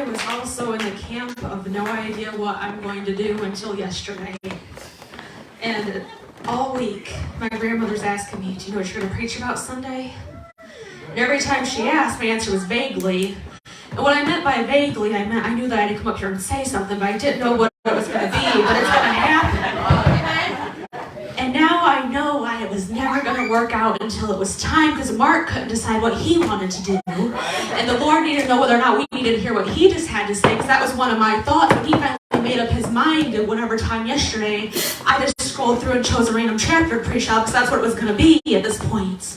was also in the camp of no idea what I'm going to do until yesterday. And all week, my grandmother's asking me, do you know what you're going to preach about Sunday? And every time she asked, my answer was vaguely. And what I meant by vaguely, I knew that I had to come up here and say something, but I didn't know what it was going to be, but it's going to happen. And now I know why it was never going to work out until it was time, because Mark couldn't decide what he wanted to do. And the Lord needed to know whether or not we needed to hear what he just had to say, because that was one of my thoughts. When he finally made up his mind at whatever time yesterday, I just scrolled through and chose a random chapter to preach out, because that's what it was going to be at this point.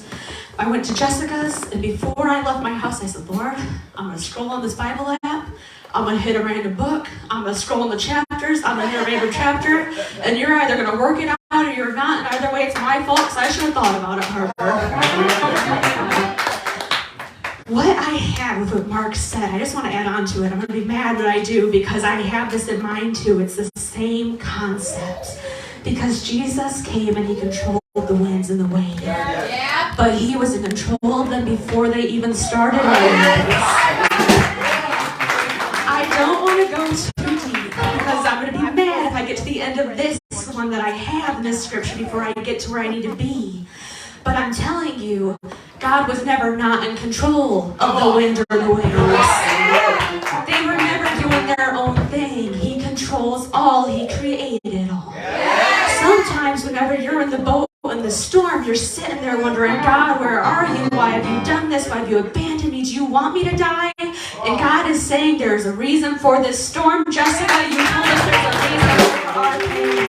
I went to Jessica's, and before I left my house, I said, Lord, I'm going to scroll on this Bible app. I'm going to hit a random book. I'm going to scroll on the chapters. I'm going to hit a random chapter. And you're either going to work it out or you're not. And either way, it's my fault, because I should have thought about it harder. What I had with what Mark said, I just want to add on to it. I'm going to be mad that I do, because I have this in mind too. It's the same concept. Because Jesus came and he controlled the winds and the waves. Yeah. But he was in control of them before they even started. I don't want to go too deep, because I'm going to be mad if I get to the end of this one that I have in this scripture before I get to where I need to be. But I'm telling you, God was never not in control of the wind or the waves. They were never doing their own thing. He controls all. He created it all. Sometimes whenever you're in the boat in the storm, you're sitting there wondering, God, where are you? Why have you done this? Why have you abandoned me? Do you want me to die? And God is saying there's a reason for this storm. Jessica, you told us there's a reason for our pain.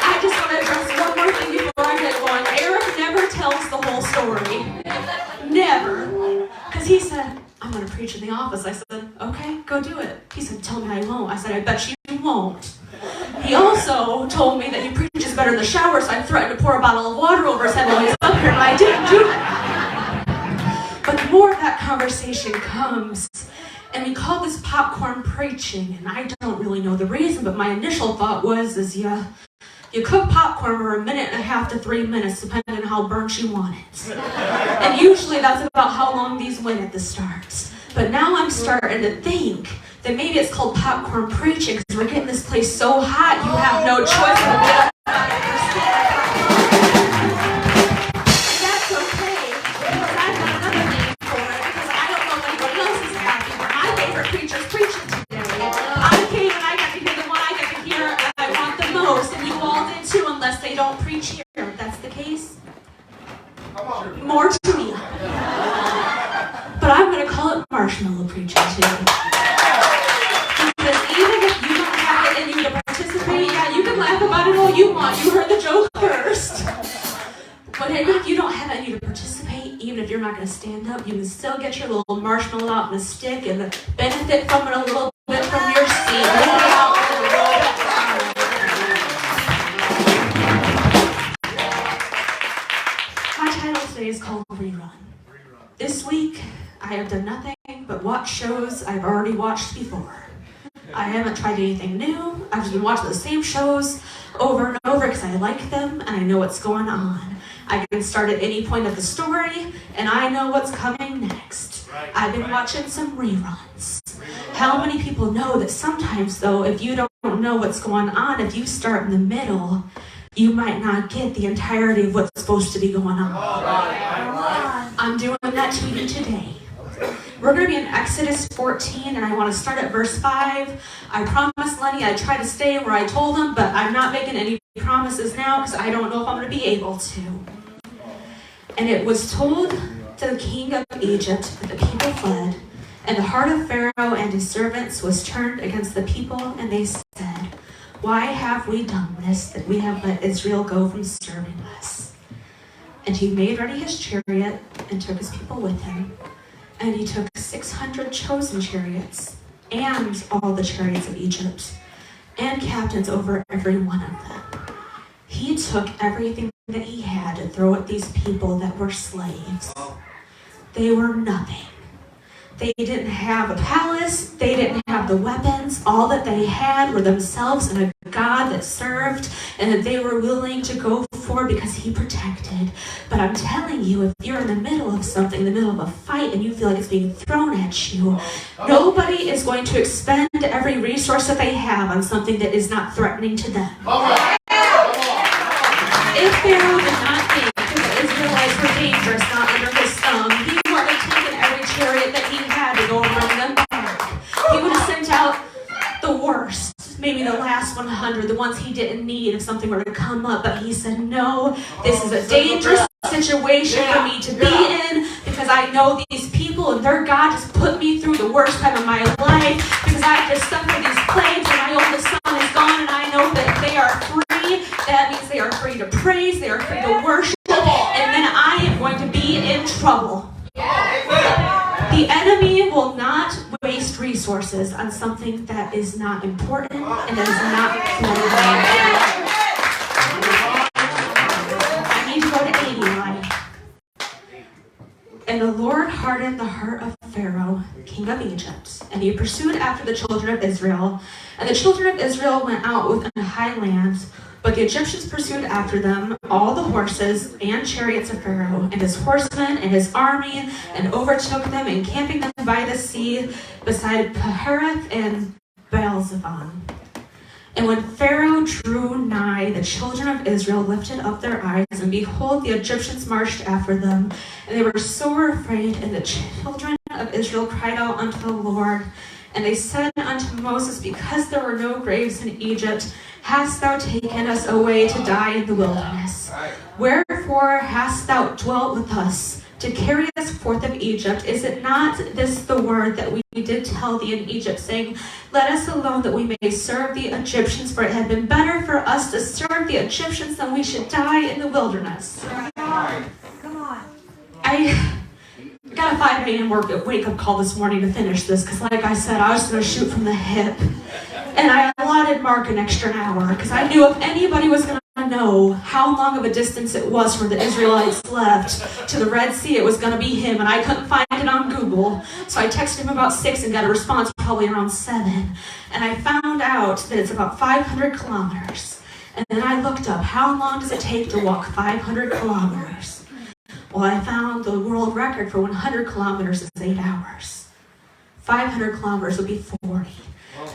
I just want to address one more thing before I get going. Eric never tells the whole story. Never. Because he said, I'm going to preach in the office. I said, okay, go do it. He said, tell me I won't. I said, I bet you won't. He also told me that he preaches better in the shower, so I threatened to pour a bottle of water over his head while he's up here, but I didn't do that. But the more of that conversation comes, and we call this popcorn preaching, and I don't really know the reason, but my initial thought was, you cook popcorn for 1.5 to 3 minutes, depending on how burnt you want it. And usually that's about how long these went at the start. But now I'm starting to think that maybe it's called popcorn preaching, because we're getting this place so hot, you have no choice but to get up out of your seat. And that's okay, because I've got another name for it, because I don't know if anybody else is happy, but my favorite preacher's preaching today. I came and I got to hear the one I got to hear and I want the most, and you all did too, unless they don't preach here. If that's the case, more to me. But I'm going to call it marshmallow preaching too. Because even if you don't have it in you to participate, yeah, you can laugh about it all you want. You heard the joke first. But even if you don't have it in you to participate, even if you're not going to stand up, you can still get your little marshmallow out in a stick and benefit from it a little bit from your seat. My title today is called Rerun. This week, I have done nothing but watch shows I've already watched before. I haven't tried anything new. I've just been watching the same shows over and over because I like them and I know what's going on. I can start at any point of the story and I know what's coming next. I've been watching some reruns. How many people know that sometimes, though, if you don't know what's going on, if you start in the middle, you might not get the entirety of what's supposed to be going on. I'm doing that to you today. We're going to be in Exodus 14, and I want to start at verse 5. I promised Lenny I'd try to stay where I told him, but I'm not making any promises now because I don't know if I'm going to be able to. And it was told to the king of Egypt that the people fled, and the heart of Pharaoh and his servants was turned against the people, and they said, why have we done this, that we have let Israel go from serving us? And he made ready his chariot and took his people with him. And he took 600 chosen chariots and all the chariots of Egypt and captains over every one of them. He took everything that he had to throw at these people that were slaves. They were nothing. They didn't have a palace. They didn't have the weapons. All that they had were themselves and a God that served and that they were willing to go for because he protected. But I'm telling you, if you're in the middle of something, in the middle of a fight, and you feel like it's being thrown at you, nobody is going to expend every resource that they have on something that is not threatening to them. If Pharaoh did not think that the Israelites were dangerous, not under his thumb, he would have taken every chariot that he had to go and bring them back. He would have sent out the worst, maybe the last 100, the ones he didn't need if something were to come up. But he said, no, this is a dangerous situation for me to be in because I know these people and their God just put me through the worst time of my life because I have to suffer these plagues and my oldest son is gone and I know that they are free. That means they are free to praise, they are free to worship, and then I am going to be in trouble. The enemy will not waste resources on something that is not important and that is not I need to go to 80 line. And the Lord hardened the heart of Pharaoh, king of Egypt, and he pursued after the children of Israel. And the children of Israel went out within the highlands, but the Egyptians pursued after them all the horses and chariots of Pharaoh and his horsemen and his army, and overtook them, encamping them by the sea beside Pihahiroth and Baal-zephon. And when Pharaoh drew nigh, the children of Israel lifted up their eyes, and behold, the Egyptians marched after them, and they were sore afraid. And the children of Israel cried out unto the Lord, and they said unto Moses, because there were no graves in Egypt, hast thou taken us away to die in the wilderness? Wherefore hast thou dwelt with us to carry us forth of Egypt? Is it not this the word that we did tell thee in Egypt, saying, let us alone that we may serve the Egyptians, for it had been better for us to serve the Egyptians than we should die in the wilderness. Come on. I got a 5 a.m. wake-up call this morning to finish this, because like I said, I was going to shoot from the hip. And I allotted Mark an extra hour, because I knew if anybody was going to know how long of a distance it was from the Israelites left to the Red Sea, it was going to be him, and I couldn't find it on Google. So I texted him about 6 and got a response probably around 7. And I found out that it's about 500 kilometers. And then I looked up, how long does it take to walk 500 kilometers? Well, I found the world record for 100 kilometers is 8 hours. 500 kilometers would be 40.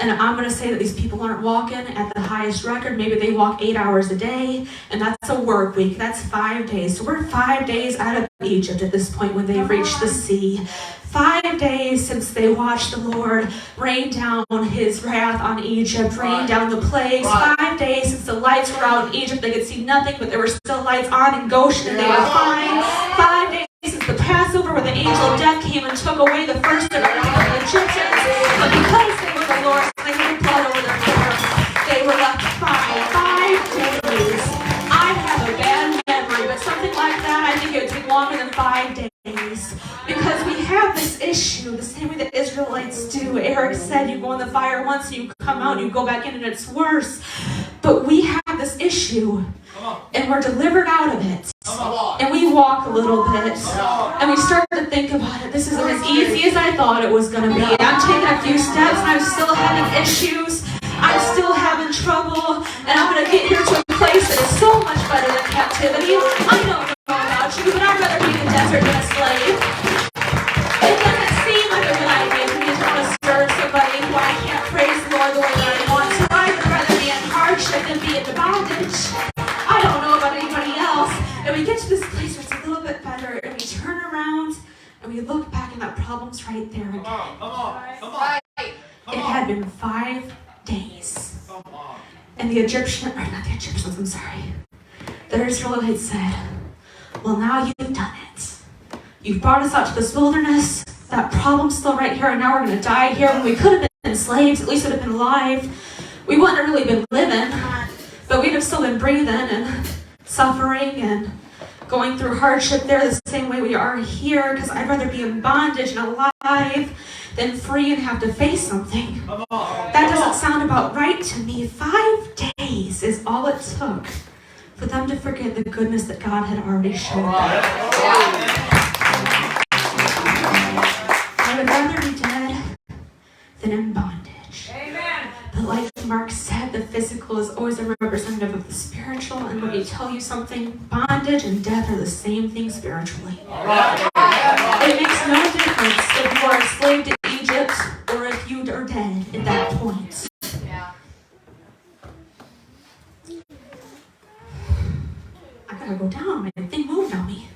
And I'm going to say that these people aren't walking at the highest record. Maybe they walk 8 hours a day, and that's a work week. That's 5 days. So we're 5 days out of Egypt at this point when they've reached the sea. 5 days since they watched the Lord rain down his wrath on Egypt, rain down the plagues. 5 days since the lights were out in Egypt. They could see nothing, but there were still lights on in Goshen, and they were fine. 5 days since the Passover, where the angel of death came and took away the first of the Egyptians. But because they were the Lord's, they had blood over their hair, they were left fine. 5 days. I have a bad memory, but something like that, I think it would take longer than 5 days. Because we have this issue, the same way that Israelites do. Eric said you go in the fire once, and you come out, and you go back in, and it's worse. But we have this issue, and we're delivered out of it. And we walk a little bit, and we start to think about it. This isn't as easy as I thought it was going to be. I'm taking a few steps, and I'm still having issues. I'm still having trouble, and I'm going to get here to a place that is so much better than captivity. I don't know about you, but I'd rather be in the desert than a slave. It doesn't seem like a good idea for me to want to serve somebody who I can't praise the Lord the way that I want to. I'd rather be in hardship than be in bondage. I don't know about anybody else. And we get to this place where it's a little bit better, and we turn around, and we look back, and that problem's right there again. Come on. It had been 5 days. And the Israelites said, well, now you've done it. You've brought us out to this wilderness. That problem's still right here, and now we're going to die here. When we could have been slaves, at least would have been alive. We wouldn't have really been living, but we'd have still been breathing and suffering and going through hardship there the same way we are here, because I'd rather be in bondage and alive than free and have to face something. That doesn't sound about right to me. 5 days is all it took for them to forget the goodness that God had already shown them. I would rather be dead than in bondage. Amen. But like Mark said, the physical is always a representative of the spiritual. And let me tell you something, bondage and death are the same thing spiritually. It makes no difference if you are a slave to Egypt or if you are dead at that point. I gotta go down. My thing moved on me.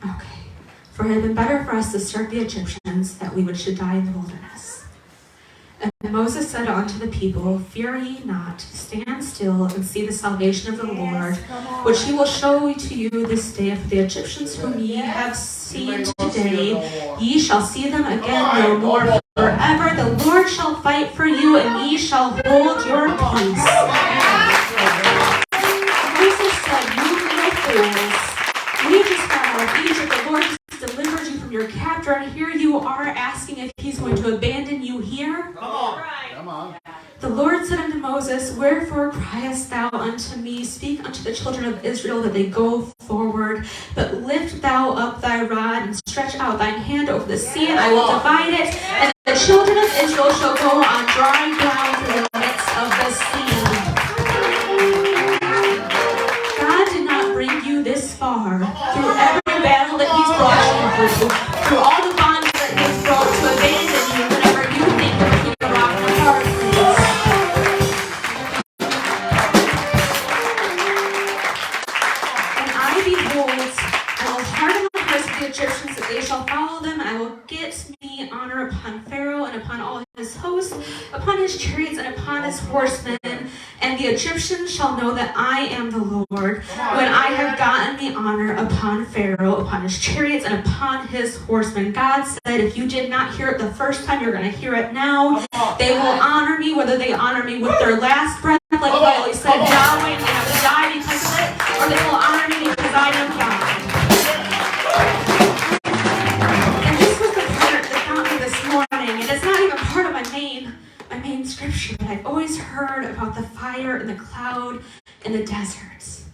Okay. For it had been better for us to serve the Egyptians that we should die in the wilderness. And Moses said unto the people, Fear ye not, stand still and see the salvation of the Lord, which he will show to you this day. For the Egyptians whom ye have seen today, ye shall see them again no more forever. The Lord shall fight for you, and ye shall hold your peace. Moses said, You little fools, we just got out of Egypt. The Lord just delivered you from your captor, and here you are asking if he's going to abandon you here? Come on. Come on. The Lord said unto Moses, Wherefore criest thou unto me? Speak unto the children of Israel that they go forward. But lift thou up thy rod and stretch out thine hand over the sea, and I will divide it. And the children of Israel shall go on dry ground through the midst of the sea. God did not bring you this far through every battle that he's brought you through all the bonds that he's brought to abandon you whenever you think you're between a rock and a hard place. And I behold, I will harden the hearts of the Egyptians that they shall follow them, and I will get me honor upon Pharaoh and upon all his hosts, upon his chariots and upon his horsemen. And the Egyptians shall know that I am the Lord, when I have gotten the honor upon Pharaoh, upon his chariots, and upon his horsemen. God said, if you did not hear it the first time, you're going to hear it now. They will honor me, whether they honor me with their last breath, like Paul said, Yahweh, and they have to die because of it, or they will honor me because I am God. And this was the part that got me this morning, and it's not even part of my main scripture, but I've always heard about the fire and the cloud in the deserts.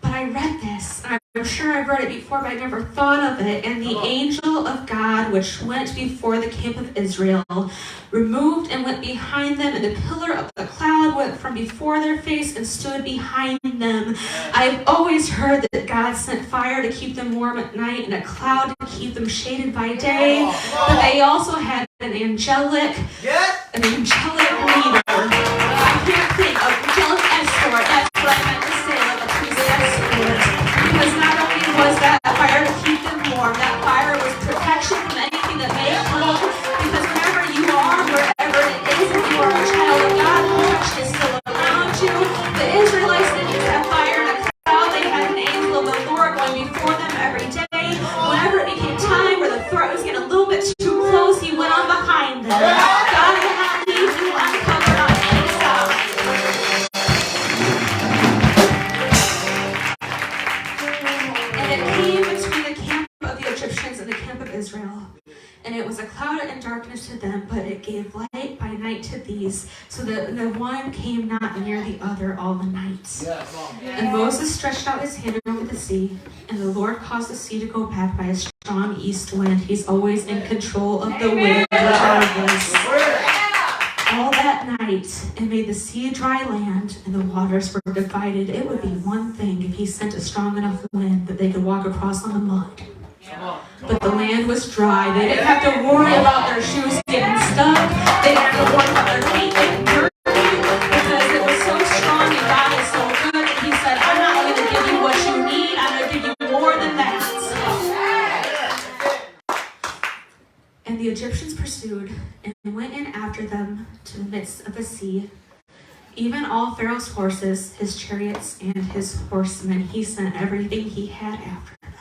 But I read this, and I'm sure I've read it before, but I never thought of it. And the angel of God, which went before the camp of Israel, removed and went behind them, and the pillar of the cloud went from before their face and stood behind them. I've always heard that God sent fire to keep them warm at night and a cloud to keep them shaded by day. But they also had an angelic leader. I can't think of angelic escort. That's what I meant to say, like a priest's escort. Because not only was that fire to keep them warm, that fire was protection from anything that may come. Because wherever you are, wherever it is, if you are a child of God, protection is still around you. The Israelites didn't just have fire and a cloud. They had an angel of the Lord going before them every day. Whenever it became time where the threat was getting a little bit too close, he went on behind them. God will not leave you uncovered on any side. And it came between the camp of the Egyptians and the camp of Israel. And it was a cloud and darkness to them, but it gave light by night to these, so that the one came not near the other all the night. And Moses stretched out his hand over the sea, and the Lord caused the sea to go back by a strong east wind. He's always in control of the wind, regardless. All that night, it made the sea dry land, and the waters were divided. It would be one thing if he sent a strong enough wind that they could walk across on the mud. But the land was dry. They didn't have to worry about their shoes getting stuck. They didn't have to worry about their feet getting dirty, because it was so strong and God is so good. And he said, I'm not going to give you what you need. I'm going to give you more than that. And the Egyptians pursued and went in after them to the midst of the sea. Even all Pharaoh's horses, his chariots, and his horsemen, he sent everything he had after them.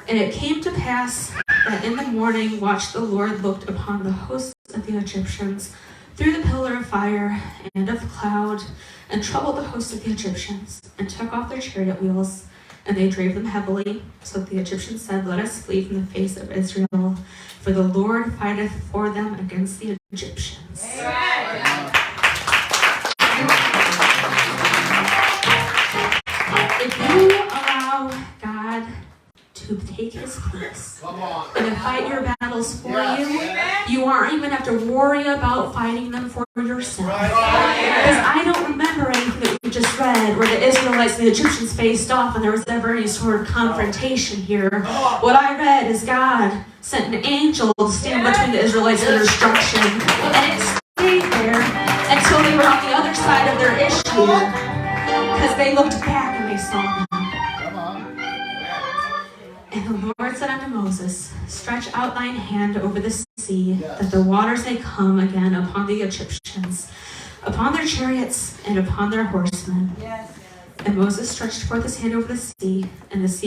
And it came to pass that in the morning watch the Lord looked upon the hosts of the Egyptians through the pillar of fire and of cloud, and troubled the host of the Egyptians, and took off their chariot wheels, and they drave them heavily. So the Egyptians said, Let us flee from the face of Israel, for the Lord fighteth for them against the Egyptians. If you allow God to to take his place and to fight your battles for you. You aren't even have to worry about fighting them for yourself. Because I don't remember anything that we just read where the Israelites and the Egyptians faced off and there was ever any sort of confrontation here. What I read is God sent an angel to stand between the Israelites and destruction. And it stayed there until they were on the other side of their issue. Because they looked back and they saw them. And the Lord said unto Moses, stretch out thine hand over the sea, that the waters may come again upon the Egyptians, upon their chariots, and upon their horsemen. And Moses stretched forth his hand over the sea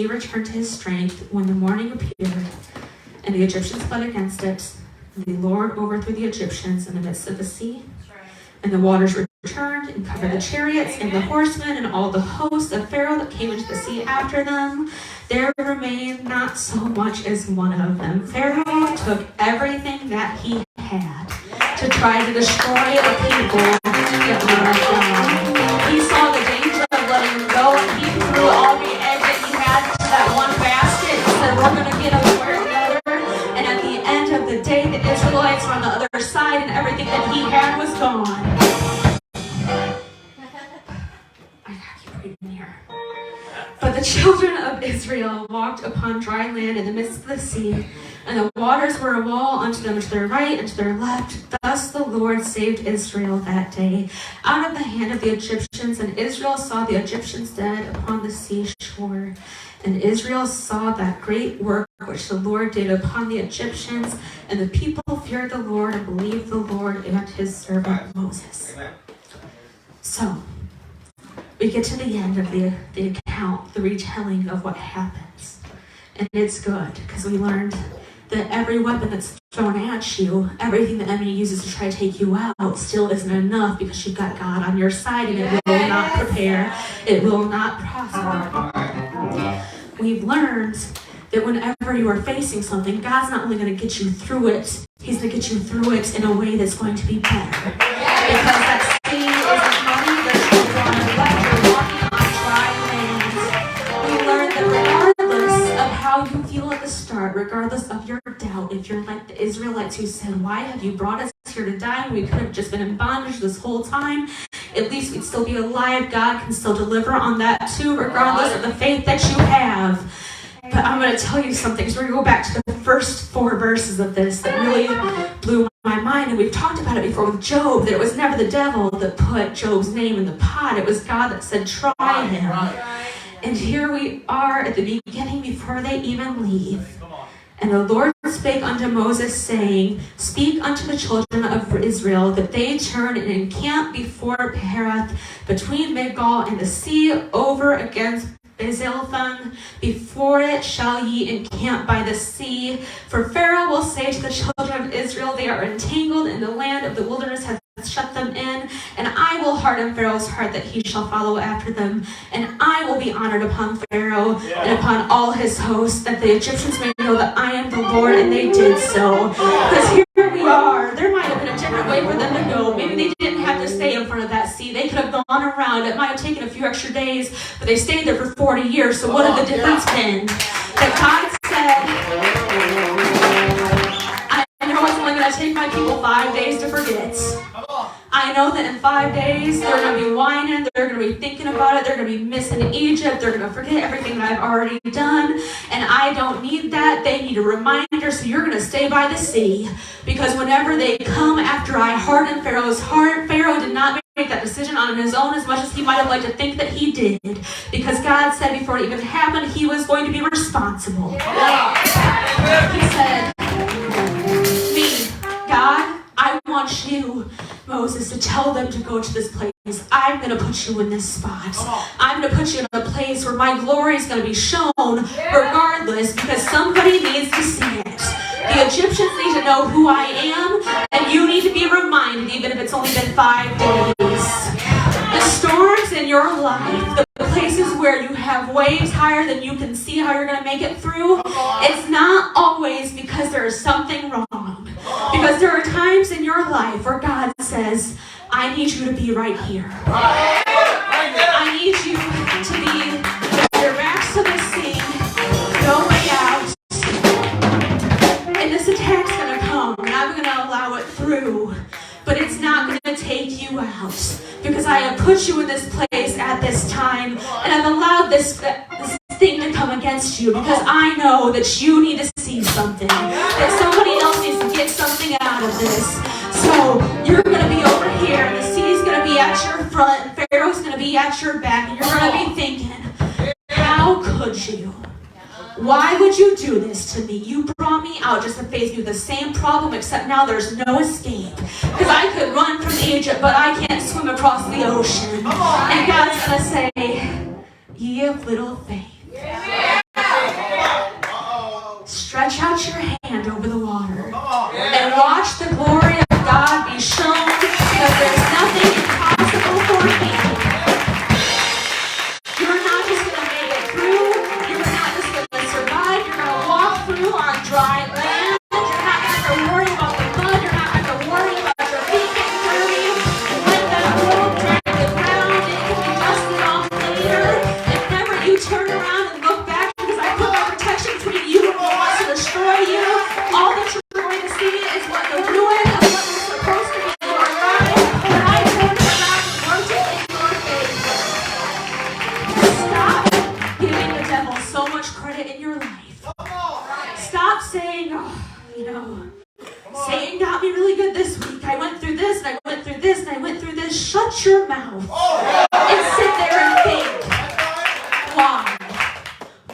returned to his strength when the morning appeared. And the Egyptians fled against it. And the Lord overthrew the Egyptians in the midst of the sea. And the waters returned and covered the chariots and the horsemen and all the hosts of Pharaoh that came into the sea after them. There remained not so much as one of them. Pharaoh took everything that he had to try to destroy the people that were of God. He saw the danger of letting them go, and he threw all the eggs that he had to that one basket and said, we're going to get them where together. And at the end of the day, the Israelites were on the other side, and everything that he had was gone. But the children of Israel walked upon dry land in the midst of the sea, and the waters were a wall unto them to their right and to their left. Thus the Lord saved Israel that day out of the hand of the Egyptians, and Israel saw the Egyptians dead upon the seashore. And Israel saw that great work which the Lord did upon the Egyptians, and the people feared the Lord and believed the Lord and his servant Moses. So, we get to the end of the account, the retelling of what happens. And it's good, because we learned that every weapon that's thrown at you, everything the enemy uses to try to take you out, still isn't enough, because you've got God on your side, and it will not prepare, it will not prosper. We've learned that whenever you are facing something, God's not only going to get you through it, he's going to get you through it in a way that's going to be better. Because that sea is coming, there's no water left, you're walking on dry land. We learned that regardless of how you feel at the start, regardless of your doubt, if you're like the Israelites who said, why have you brought us here to die? We could have just been in bondage this whole time. At least we'd still be alive. God can still deliver on that too, regardless of the faith that you have. But I'm going to tell you something. So we're going to go back to the first 4 verses of this that really blew my mind. And we've talked about it before with Job, that it was never the devil that put Job's name in the pot. It was God that said, try him. And here we are at the beginning before they even leave. And the Lord spake unto Moses, saying, speak unto the children of Israel, that they turn and encamp before Perath, between Migdol and the sea, over against Bezaltham. Before it shall ye encamp by the sea. For Pharaoh will say to the children of Israel, they are entangled in the land of the wilderness, hath shut them in, and I will harden Pharaoh's heart that he shall follow after them, and I will be honored upon Pharaoh and upon all his hosts, that the Egyptians may know that I am the Lord. And they did so. Because here we are. There might have been a different way for them to go. Maybe they didn't have to stay in front of that sea. They could have gone around. It might have taken a few extra days, but they stayed there for 40 years. So what had the difference been? That God said, I know it's only going to take my people 5 days to forget. I know that in 5 days, they're going to be whining, they're going to be thinking about it, they're going to be missing Egypt, they're going to forget everything that I've already done, and I don't need that. They need a reminder, so you're going to stay by the sea, because whenever they come after I hardened Pharaoh's heart, Pharaoh did not make that decision on his own, as much as he might have liked to think that he did, because God said before it even happened, he was going to be responsible. He said, me, God, I want you, Moses, to tell them to go to this place. I'm going to put you in this spot. I'm going to put you in a place where my glory is going to be shown regardless, because somebody needs to see it. The Egyptians need to know who I am, and you need to be reminded, even if it's only been 5 days. The storms in your life, the places where you have waves higher than you can see how you're going to make it through, it's not always because there is something wrong. Because there are times in your life where God says, I need you to be right here. I need you to be with your backs to the sea, no way out. allow it through. But it's not going to take you out, because I have put you in this place at this time, and I've allowed this thing to come against you, because I know that you need to see something, that somebody else needs to get something out of this. So you're going to be over here, and the sea's going to be at your front, and Pharaoh's going to be at your back, and you're going to be thinking, how could you? Why would you do this to me? You brought me out just to face me with the same problem, except now there's no escape. Because I could run from Egypt, but I can't swim across the ocean. And God's going to say, ye of little faith. Stretch out your hand over the water and watch the glory of God be shown, because there's nothing impossible for me. You're not just going to make it through. You're not just going to survive. You're going to walk through on dry land. You're not going to have to worry about the mud. You're not going to have to worry about your feet getting dirty. Let that road drag the ground. It can be dusted off later. And whenever you turn around and look back, because I put my protection between you and what wants to destroy you, all that you're going to see is what the ruin of what was supposed to be in your life. But I turned it around and worked it in your favor. Stop giving the devil so much credit in your life. Stop saying, oh, Satan got me really good this week. I went through this, and I went through this, and I went through this. Shut your mouth and sit there and think, why?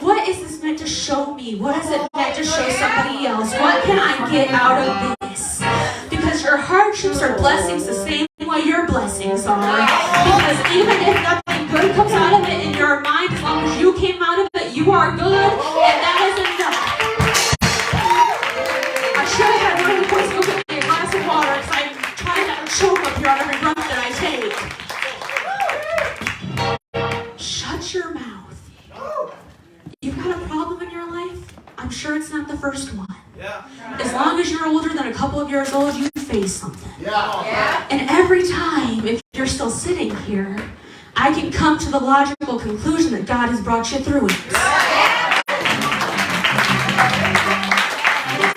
What is this meant to show me? What is it meant to show somebody else? What can I get out of this? Because your hardships are blessings the same way your blessings are. Because even if nothing good comes out of it in your mind, as long as you came out of it, you are good, and that is enough. I should have had one of the boys go get me a glass of water, because I'm trying not to choke up here on every breath that I take. Shut your mouth. You've got a problem in your life? I'm sure it's not the first one. As long as you're older than a couple of years old, you face something. And every time, if you're still sitting here, I can come to the logical conclusion that God has brought you through it.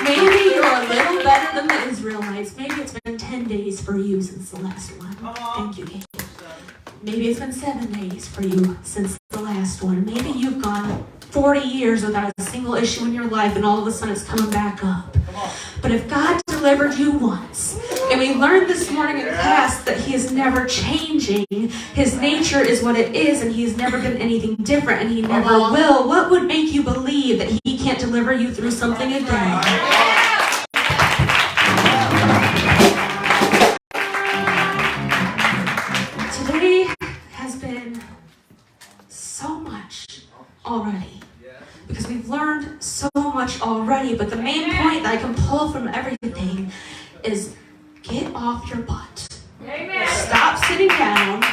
Maybe you're a little better than the Israelites. Maybe it's been 10 days for you since the last one. Thank you, Kacie. Maybe it's been 7 days for you since the last one. Maybe you've gone 40 years without a single issue in your life, and all of a sudden it's coming back up. But if God delivered you once, and we learned this morning in class that He is never changing, His nature is what it is, and He's never done anything different, and He never will, what would make you believe that He can't deliver you through something again? Today has been so much already, because we've learned so much already, but the main point that I can pull from everything is get off your butt. Stop sitting down.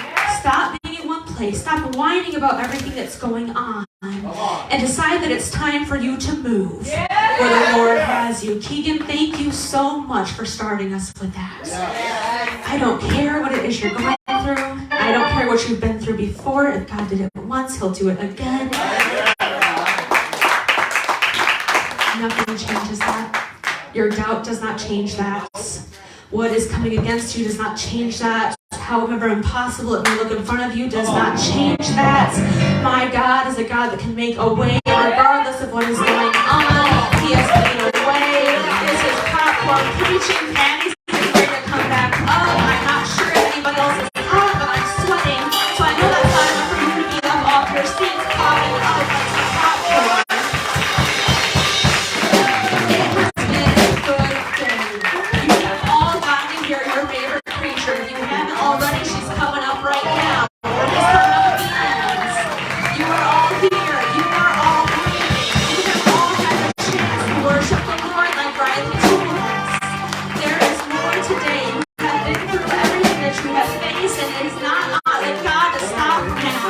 Stop being in one place. Stop whining about everything that's going on, and decide that it's time for you to move where the Lord has you. Keegan, thank you so much for starting us with that. I don't care what it is you're going through. I don't care what you've been through before. If God did it once, He'll do it again. Nothing changes that. Your doubt does not change that. What is coming against you does not change that. However impossible it may look in front of you does not change that. My God is a God that can make a way regardless of what is going on. He has made a way. This is popcorn preaching. Patty's ready to come back up. I'm not sure if anybody else is hot, but I'm sweating. So I know that's not enough for you to be up off your seats, popping up like some popcorn. Already, she's coming up right now. We're just coming up at the ends. You are all here. You are all breathing. You have all had a chance to worship the Lord like Riley told us. There is more today. You have been through everything that you have faced, and it is not that God to stop now.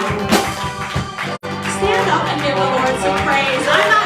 Stand up and give the Lord some praise. I'm not